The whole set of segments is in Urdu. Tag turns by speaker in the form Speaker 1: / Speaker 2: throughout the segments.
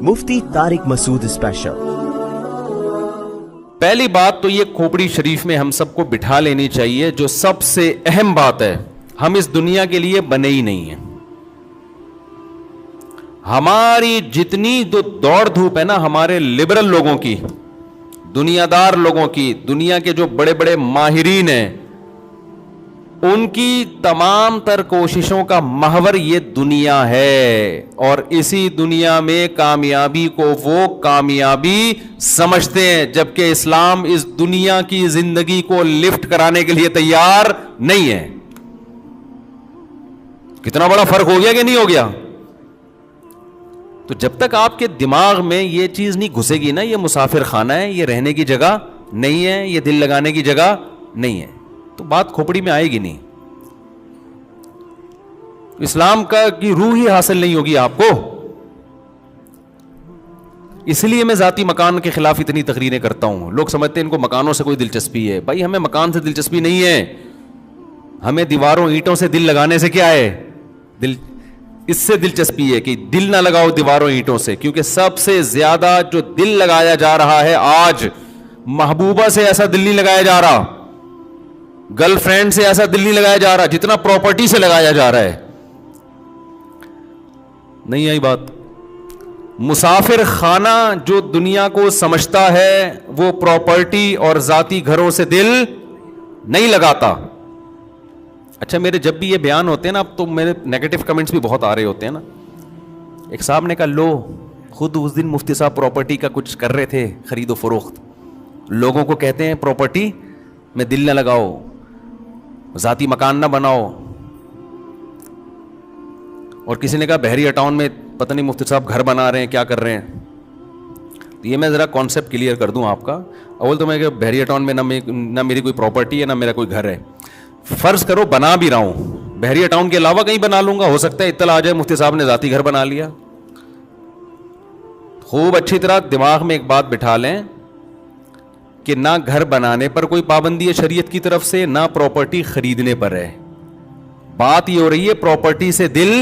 Speaker 1: مفتی طارق مسعود اسپیشل۔
Speaker 2: پہلی بات تو یہ کھوپڑی شریف میں ہم سب کو بٹھا لینی چاہیے، جو سب سے اہم بات ہے، ہم اس دنیا کے لیے بنے ہی نہیں ہیں۔ ہماری جتنی جو دوڑ دھوپ ہے نا ہمارے لبرل لوگوں کی، دنیا دار لوگوں کی، دنیا کے جو بڑے بڑے ماہرین ہیں، ان کی تمام تر کوششوں کا محور یہ دنیا ہے، اور اسی دنیا میں کامیابی کو وہ کامیابی سمجھتے ہیں، جبکہ اسلام اس دنیا کی زندگی کو لفٹ کرانے کے لیے تیار نہیں ہے۔ کتنا بڑا فرق ہو گیا کہ نہیں ہو گیا؟ تو جب تک آپ کے دماغ میں یہ چیز نہیں گھسے گی نا، یہ مسافر خانہ ہے، یہ رہنے کی جگہ نہیں ہے، یہ دل لگانے کی جگہ نہیں ہے، تو بات کھوپڑی میں آئے گی نہیں، اسلام کی روح ہی حاصل نہیں ہوگی آپ کو۔ اس لیے میں ذاتی مکان کے خلاف اتنی تقریریں کرتا ہوں۔ لوگ سمجھتے ہیں ان کو مکانوں سے کوئی دلچسپی ہے، بھائی ہمیں مکان سے دلچسپی نہیں ہے، ہمیں دیواروں اینٹوں سے دل لگانے سے کیا ہے، اس سے دلچسپی ہے کہ دل نہ لگاؤ دیواروں اینٹوں سے، کیونکہ سب سے زیادہ جو دل لگایا جا رہا ہے آج، محبوبہ سے ایسا دل نہیں لگایا جا رہا، گرل فرینڈ سے ایسا دل نہیں لگایا جا رہا جتنا پراپرٹی سے لگایا جا رہا ہے۔ نہیں آئی بات؟ مسافر خانہ جو دنیا کو سمجھتا ہے وہ پراپرٹی اور ذاتی گھروں سے دل نہیں لگاتا۔ اچھا، میرے جب بھی یہ بیان ہوتے ہیں نا، اب تو میرے نیگیٹو کمنٹس بھی بہت آ رہے ہوتے ہیں نا۔ ایک صاحب نے کہا، لو خود اس دن مفتی صاحب پراپرٹی کا کچھ کر رہے تھے، خرید و فروخت، لوگوں کو کہتے ہیں پراپرٹی میں دل نہ لگاؤ، ذاتی مکان نہ بناؤ، اور کسی نے کہا بحریہ ٹاؤن میں پتہ نہیں مفتی صاحب گھر بنا رہے ہیں، کیا کر رہے ہیں۔ تو یہ میں ذرا کانسیپٹ کلیئر کر دوں آپ کا۔ اول تو میں کہ بحریہ ٹاؤن میں نہ میری کوئی پراپرٹی ہے، نہ میرا کوئی گھر ہے۔ فرض کرو بنا بھی رہا ہوں، بحریہ ٹاؤن کے علاوہ کہیں بنا لوں گا، ہو سکتا ہے اطلاع آ جائے مفتی صاحب نے ذاتی گھر بنا لیا۔ خوب اچھی طرح دماغ میں ایک بات بٹھا لیں کہ نہ گھر بنانے پر کوئی پابندی ہے شریعت کی طرف سے، نہ پراپرٹی خریدنے پر ہے۔ بات یہ ہو رہی ہے پراپرٹی سے دل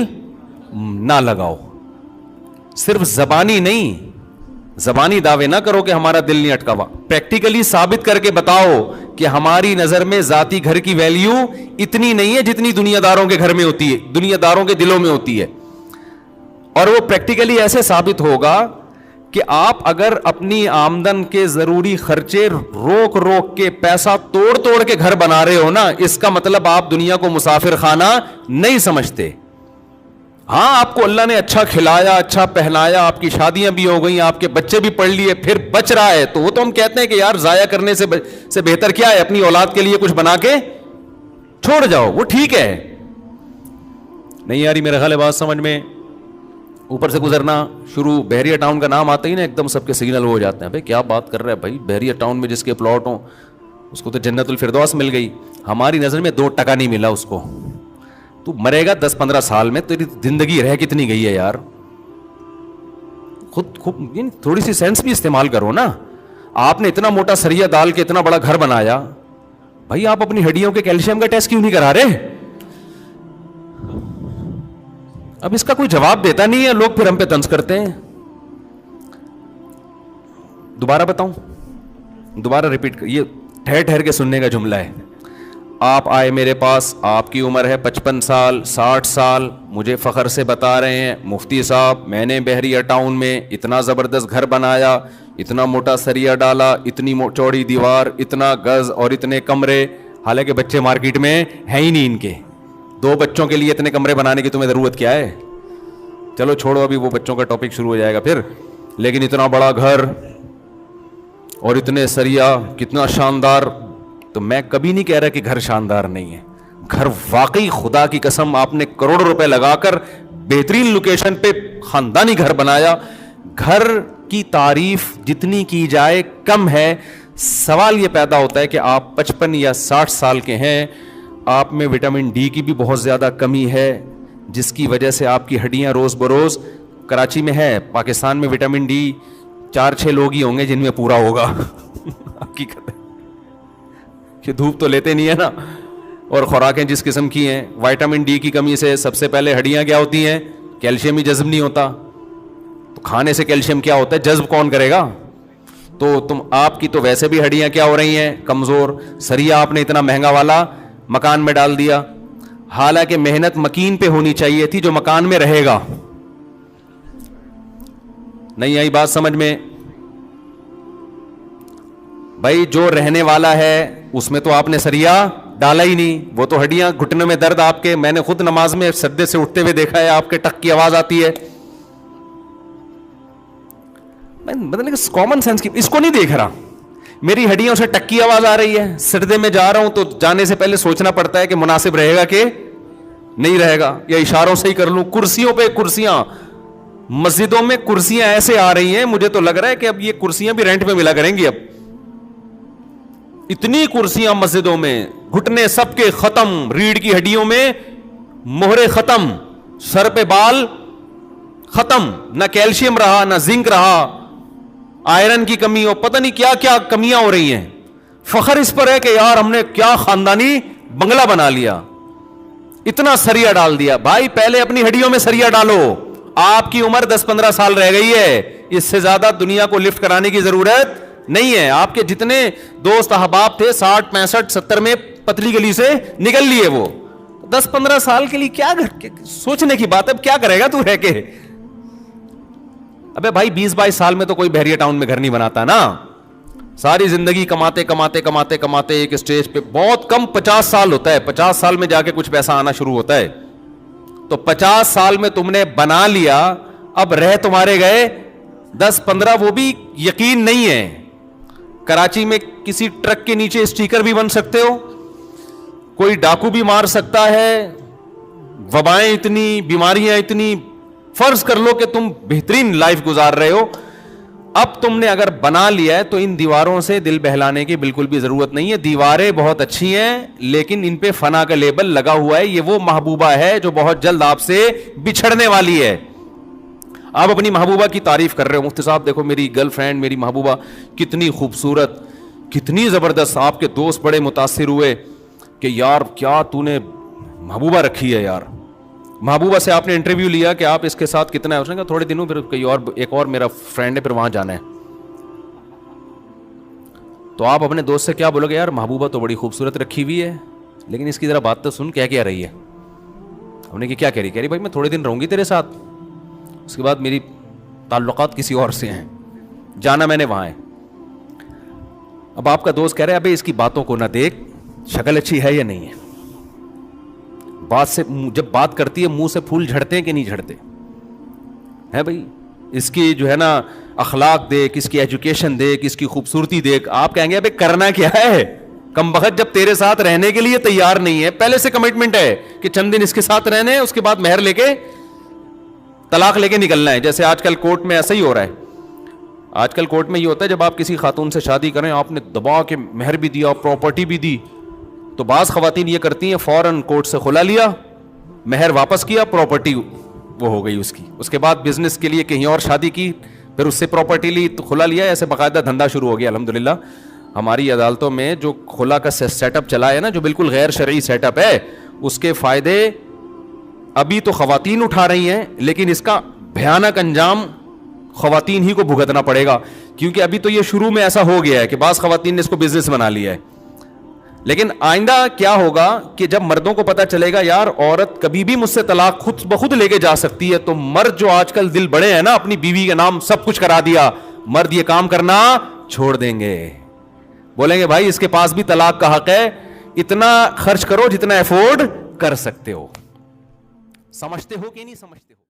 Speaker 2: نہ لگاؤ۔ صرف زبانی نہیں، زبانی دعوے نہ کرو کہ ہمارا دل نہیں اٹکا ہوا، پریکٹیکلی ثابت کر کے بتاؤ کہ ہماری نظر میں ذاتی گھر کی ویلیو اتنی نہیں ہے جتنی دنیا داروں کے گھر میں ہوتی ہے، دنیا داروں کے دلوں میں ہوتی ہے۔ اور وہ پریکٹیکلی ایسے ثابت ہوگا کہ آپ اگر اپنی آمدن کے ضروری خرچے روک روک کے، پیسہ توڑ توڑ کے گھر بنا رہے ہو نا، اس کا مطلب آپ دنیا کو مسافر خانہ نہیں سمجھتے۔ ہاں، آپ کو اللہ نے اچھا کھلایا، اچھا پہنایا، آپ کی شادیاں بھی ہو گئیں، آپ کے بچے بھی پڑھ لیے، پھر بچ رہا ہے، تو وہ تو ہم کہتے ہیں کہ یار ضائع کرنے سے بہتر کیا ہے، اپنی اولاد کے لیے کچھ بنا کے چھوڑ جاؤ، وہ ٹھیک ہے۔ نہیں آ رہی میرے خیال ہے بات سمجھ میں؟ اوپر سے گزرنا شروع، بحریہ ٹاؤن کا نام آتا ہی نا ایک دم سب کے سگنل ہو جاتے ہیں، بھائی کیا بات کر رہا ہے بھائی، بحریہ ٹاؤن میں جس کے پلاٹ ہوں اس کو تو جنت الفردوس مل گئی، ہماری نظر میں 2 ٹکا نہیں ملا اس کو۔ تو مرے گا 10-15 سال میں، تیری زندگی رہ کتنی گئی ہے یار؟ خود تھوڑی سی سینس بھی استعمال کرو نا۔ آپ نے اتنا موٹا سریا ڈال کے اتنا بڑا گھر بنایا، بھائی آپ اپنی ہڈیوں کے کیلشیم کا ٹیسٹ کیوں نہیں کرا رہے؟ اب اس کا کوئی جواب دیتا نہیں ہے، لوگ پھر ہم پہ طنز کرتے ہیں۔ دوبارہ بتاؤں، دوبارہ ریپیٹ، یہ ٹھہر ٹھہر کے سننے کا جملہ ہے۔ آپ آئے میرے پاس، آپ کی عمر ہے 55 سال 60 سال، مجھے فخر سے بتا رہے ہیں مفتی صاحب میں نے بحریہ ٹاؤن میں اتنا زبردست گھر بنایا، اتنا موٹا سریا ڈالا، اتنی چوڑی دیوار، اتنا گز اور اتنے کمرے، حالانکہ بچے مارکیٹ میں ہیں ہی نہیں ان کے۔ 2 بچوں کے لیے اتنے کمرے بنانے کی تمہیں ضرورت کیا ہے؟ چلو چھوڑو، ابھی وہ بچوں کا ٹاپک شروع ہو جائے گا پھر، لیکن اتنا بڑا گھر اور اتنے سریا، کتنا شاندار۔ تو میں کبھی نہیں کہہ رہا کہ گھر شاندار نہیں ہے، گھر واقعی خدا کی قسم آپ نے کروڑوں روپے لگا کر بہترین لوکیشن پہ خاندانی گھر بنایا، گھر کی تعریف جتنی کی جائے کم ہے۔ سوال یہ پیدا ہوتا ہے کہ آپ 55 یا 60 سال کے ہیں، آپ میں وٹامن ڈی کی بھی بہت زیادہ کمی ہے، جس کی وجہ سے آپ کی ہڈیاں روز بروز، کراچی میں ہے، پاکستان میں وٹامن ڈی 4-6 لوگ ہی ہوں گے جن میں پورا ہوگا۔ حقیقت ہے کہ دھوپ تو لیتے نہیں ہے نا، اور خوراکیں جس قسم کی ہیں، وٹامن ڈی کی کمی سے سب سے پہلے ہڈیاں کیا ہوتی ہیں، کیلشیم ہی جذب نہیں ہوتا، تو کھانے سے کیلشیم کیا ہوتا ہے, جذب کون کرے گا؟ تو تم آپ کی تو ویسے بھی ہڈیاں کیا ہو رہی ہیں, کمزور. سریا آپ نے اتنا مہنگا والا مکان میں ڈال دیا, حالانکہ محنت مکین پہ ہونی چاہیے تھی جو مکان میں رہے گا. نہیں آئی بات سمجھ میں؟ بھائی جو رہنے والا ہے اس میں تو آپ نے سریا ڈالا ہی نہیں, وہ تو ہڈیاں, گھٹنوں میں درد آپ کے, میں نے خود نماز میں سجدے سے اٹھتے ہوئے دیکھا ہے, آپ کے ٹک کی آواز آتی ہے. مطلب کامن سینس کی اس کو نہیں دیکھ رہا, میری ہڈیوں سے ٹک کی آواز آ رہی ہے, سجدے میں جا رہا ہوں تو جانے سے پہلے سوچنا پڑتا ہے کہ مناسب رہے گا کہ نہیں رہے گا, یا اشاروں سے ہی کر لوں. کرسیوں پہ کرسیاں, مسجدوں میں کرسیاں ایسے آ رہی ہیں, مجھے تو لگ رہا ہے کہ اب یہ کرسیاں بھی رینٹ پہ ملا کریں گی. اب اتنی کرسیاں مسجدوں میں, گھٹنے سب کے ختم, ریڑھ کی ہڈیوں میں مہرے ختم, سر پہ بال ختم, نہ کیلشیم رہا نہ زنک رہا, آئرن کی کمی ہو, پتہ نہیں کیا کیا کمیاں ہو رہی ہیں. فخر اس پر ہے کہ یار ہم نے کیا خاندانی بنگلہ بنا لیا, اتنا سریا ڈال دیا. بھائی پہلے اپنی ہڈیوں میں سریا ڈالو, آپ کی عمر 10-15 سال رہ گئی ہے, اس سے زیادہ دنیا کو لفٹ کرانے کی ضرورت نہیں ہے. آپ کے جتنے دوست احباب تھے 60 65 70 میں پتلی گلی سے نکل لیے, وہ 10-15 سال کے لیے کیا سوچنے کی بات ہے, اب کیا کرے گا تو رہ کے. ابے بھائی 20-22 سال میں تو کوئی بحریہ ٹاؤن میں گھر نہیں بناتا نا, ساری زندگی کماتے کماتے کماتے کماتے ایک اسٹیج پہ, بہت کم 50 سال ہوتا ہے, 50 سال میں جا کے کچھ پیسہ آنا شروع ہوتا ہے. تو 50 سال میں تم نے بنا لیا, اب رہ تمہارے گئے 10-15, وہ بھی یقین نہیں ہے. کراچی میں کسی ٹرک کے نیچے اسٹیکر بھی بن سکتے ہو, کوئی ڈاکو بھی مار سکتا ہے, وبائیں اتنی, بیماریاں اتنی, فرض کر لو کہ تم بہترین لائف گزار رہے ہو. اب تم نے اگر بنا لیا ہے تو ان دیواروں سے دل بہلانے کی بالکل بھی ضرورت نہیں ہے. دیواریں بہت اچھی ہیں لیکن ان پہ فنا کا لیبل لگا ہوا ہے. یہ وہ محبوبہ ہے جو بہت جلد آپ سے بچھڑنے والی ہے. آپ اپنی محبوبہ کی تعریف کر رہے ہو, مفتی صاحب دیکھو میری گرل فرینڈ, میری محبوبہ کتنی خوبصورت, کتنی زبردست. آپ کے دوست بڑے متاثر ہوئے کہ یار کیا تو نے محبوبہ رکھی ہے یار. محبوبہ سے آپ نے انٹرویو لیا کہ آپ اس کے ساتھ کتنا ہے, اس نے کہا تھوڑے دنوں, پھر کوئی اور ایک اور میرا فرینڈ ہے, پھر وہاں جانا ہے. تو آپ اپنے دوست سے کیا بولو گے, یار محبوبہ تو بڑی خوبصورت رکھی ہوئی ہے لیکن اس کی ذرا بات تو سن, کیا رہی ہے. ہم نے کیا کہہ رہی, کہہ رہی بھائی میں تھوڑے دن رہوں گی تیرے ساتھ, اس کے بعد میری تعلقات کسی اور سے ہیں, جانا میں نے وہاں ہے. اب آپ کا دوست کہہ رہا ہے ابھی اس کی باتوں کو نہ دیکھ, شکل اچھی ہے یا نہیں ہے, بات سے جب بات کرتی ہے منہ سے پھول جھڑتے ہیں کہ نہیں جھڑتے ہیں بھائی, اس کی جو ہے نا اخلاق دیکھ, اس کی ایجوکیشن دیکھ, اس کی خوبصورتی دیکھ. آپ کہیں گے ابھی کرنا کیا ہے, کم بخت جب تیرے ساتھ رہنے کے لیے تیار نہیں ہے, پہلے سے کمٹمنٹ ہے کہ چند دن اس کے ساتھ رہنے, اس کے بعد مہر لے کے طلاق لے کے نکلنا ہے. جیسے آج کل کورٹ میں ایسا ہی ہو رہا ہے. آج کل کورٹ میں یہ ہوتا ہے جب آپ کسی خاتون سے شادی کریں, آپ نے دبا کے مہر بھی دیا, پراپرٹی بھی دی, تو بعض خواتین یہ کرتی ہیں فوراً کورٹ سے خلا لیا, مہر واپس کیا, پراپرٹی وہ ہو گئی اس کی, اس کے بعد بزنس کے لیے کہیں اور شادی کی, پھر اس سے پراپرٹی لی تو خلا لیا, ایسے باقاعدہ دھندا شروع ہو گیا. الحمدللہ ہماری عدالتوں میں جو خلا کا سیٹ اپ چلا ہے نا, جو بالکل غیر شرعی سیٹ اپ ہے, اس کے فائدے ابھی تو خواتین اٹھا رہی ہیں, لیکن اس کا بھیانک انجام خواتین ہی کو بھگتنا پڑے گا, کیونکہ ابھی تو یہ شروع میں ایسا ہو گیا ہے کہ بعض خواتین نے اس کو بزنس بنا لیا ہے. لیکن آئندہ کیا ہوگا کہ جب مردوں کو پتا چلے گا یار عورت کبھی بھی مجھ سے طلاق خود بخود لے کے جا سکتی ہے, تو مرد جو آج کل دل بڑے ہیں نا, اپنی بیوی کے نام سب کچھ کرا دیا, مرد یہ کام کرنا چھوڑ دیں گے, بولیں گے بھائی اس کے پاس بھی طلاق کا حق ہے, اتنا خرچ کرو جتنا افورڈ کر سکتے ہو. سمجھتے ہو کہ نہیں سمجھتے ہو؟